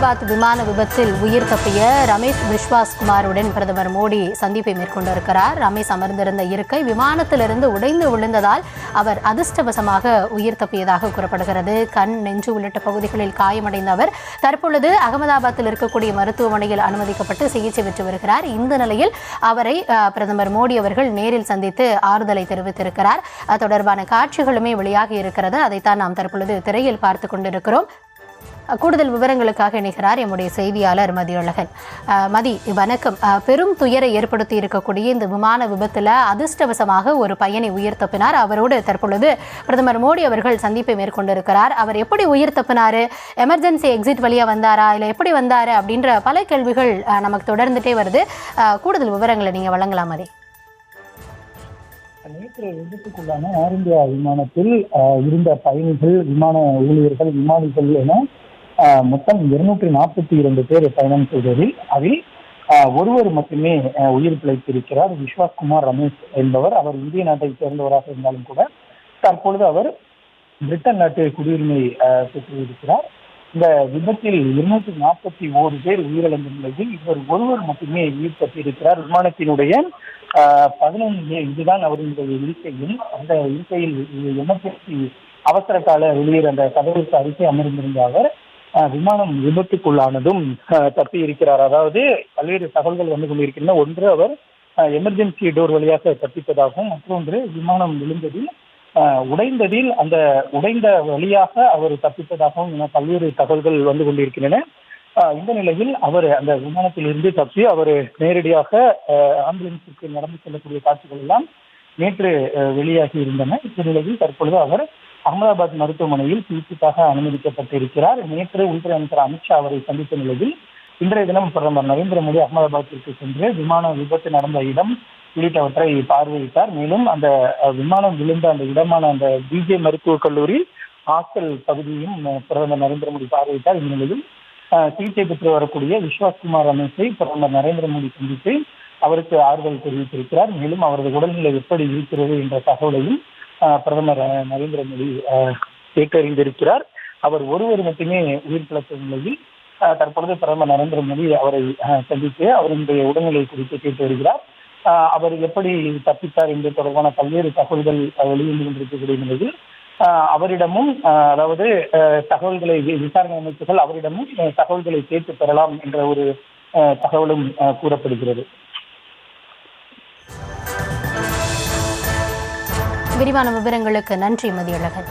அகமதாபாத் விமான விபத்தில் உயிர் தப்பிய ரமேஷ் விஸ்வாஸ்குமாருடன் பிரதமர் மோடி சந்திப்பை மேற்கொண்டிருக்கிறார். ரமேஷ் அமர்ந்திருந்த இருக்கை விமானத்திலிருந்து உடைந்து விழுந்ததால் அவர் அதிர்ஷ்டவசமாக உயிர் தப்பியதாக கூறப்படுகிறது. கண், நெஞ்சு உள்ளிட்ட பகுதிகளில் காயமடைந்த அவர் தற்பொழுது அகமதாபாத்தில் இருக்கக்கூடிய மருத்துவமனையில் அனுமதிக்கப்பட்டு சிகிச்சை பெற்று வருகிறார். இந்த நிலையில் அவரை பிரதமர் மோடி அவர்கள் நேரில் சந்தித்து ஆறுதலை தெரிவித்திருக்கிறார். அது தொடர்பான காட்சிகளுமே வெளியாகி இருக்கிறது. அதைத்தான் நாம் தற்பொழுது திரையில் பார்த்து கொண்டிருக்கிறோம். கூடுதல் விவரங்களுக்காக இணைகிறார் எம்முடைய செய்தியாளர் மதியழகன். மதி, வணக்கம். பெரும் துயரை ஏற்படுத்தி இருக்கக்கூடிய இந்த விமான விபத்தில் அதிர்ஷ்டவசமாக ஒரு பயணி உயிர் தப்பினார். அவரோடு தற்பொழுது பிரதமர் மோடி அவர்கள் சந்திப்பை மேற்கொண்டிருக்கிறார். அவர் எப்படி உயிர் தப்பினாரு, எமர்ஜென்சி எக்ஸிட் வழியாக வந்தாரா, இல்லை எப்படி வந்தாரு அப்படின்ற பல கேள்விகள் நமக்கு தொடர்ந்துட்டே வருது. கூடுதல் விவரங்களை நீங்கள் வழங்கலாம் மதி. நேற்று விபத்துக்குள்ளான ஏர் இந்தியா விமானத்தில் இருந்த பயணிகள், விமான ஊழியர்கள், விமானிகள் என மொத்தம் 242 பேர் பயணம் செய்ததில் அதில் ஒருவர் மட்டுமே உயிர் பிழைத்திருக்கிறார். விஸ்வாஸ்குமார் ரமேஷ் என்பவர். அவர் இந்திய நாட்டை சேர்ந்தவராக இருந்தாலும் கூட தற்பொழுது அவர் பிரிட்டன் நாட்டு குடியுரிமை பெற்றிருக்கிறார். இந்த விபத்தில் 241 பேர் உயிரிழந்த நிலையில் இவர் ஒருவர் மட்டுமே உயிர் தப்பியிருக்கிறார். விமானத்தினுடைய 11 இதுதான் அவருடைய இருக்கையில். அந்த இருக்கையில் எமர்ஜென்சி அவசர கால வெளியேற அந்த கதவுக்கு அருகே அமர்ந்திருந்த அவர் விமானம் விபத்துக்குள்ளானதும் தப்பி இருக்கிறார். அதாவது பல்வேறு தகவல்கள் வந்து கொண்டிருக்கின்றன. ஒன்று, அவர் எமர்ஜென்சி டோர் வழியாக தப்பிப்பதாகவும், மற்றொன்று விமானம் விழுந்ததில் உடைந்ததில் அந்த உடைந்த வழியாக அவர் தப்பிப்பதாகவும் என பல்வேறு தகவல்கள் வந்து கொண்டிருக்கின்றன. இந்த நிலையில் அவர் அந்த விமானத்திலிருந்து தப்பி அவர் நேரடியாக ஆம்புலன்ஸுக்கு நடந்து செல்லக்கூடிய காட்சிகள் எல்லாம் நேற்று வெளியாகி இருந்தன. இந்த நிலையில் தற்பொழுது அவர் அகமதாபாத் மருத்துவமனையில் சிகிச்சைக்காக அனுமதிக்கப்பட்டிருக்கிறார். நேற்று உள்துறை அமைச்சர் அமித்ஷா அவரை சந்தித்த நிலையில் இன்றைய தினம் பிரதமர் நரேந்திர மோடி அகமதாபாத்திற்கு சென்று விமான விபத்து நடந்த இடம் உள்ளிட்டவற்றை பார்வையிட்டார். மேலும் அந்த விமானம் விழுந்த அந்த இடமான அந்த பிஜே மருத்துவக் கல்லூரி ஹாஸ்டல் பகுதியும் பிரதமர் நரேந்திர மோடி பார்வையிட்டார். இந்த நிலையில் சிகிச்சை பெற்று வரக்கூடிய விஸ்வாஸ்குமார் ரமேஷை பிரதமர் நரேந்திர மோடி சந்தித்து அவருக்கு ஆறுதல் தெரிவித்திருக்கிறார். மேலும் அவரது உடல்நிலை எப்படி இருக்கிறது என்ற தகவலையும் பிரதமர் நரேந்திர மோடி கேட்டறிந்திருக்கிறார். அவர் ஒருவர் மட்டுமே உயிர் பிழைத்த நிலையில் தற்பொழுது பிரதமர் நரேந்திர மோடி அவரை சந்தித்து அவருடைய உடல்நிலை குறித்து கேட்டு வருகிறார். அவர் எப்படி தப்பித்தார் என்பது தொடர்பான பல்வேறு தகவல்கள் வெளிவந்து கொண்டிருக்கக்கூடிய நிலையில் அவரிடமும் அதாவது தகவல்களை விசாரணை அமைப்புகள் அவரிடமும் தகவல்களை கேட்டு பெறலாம் என்ற ஒரு தகவலும் கூறப்படுகிறது. விரிவான விவரங்களுக்கு நன்றி மதியழகன்.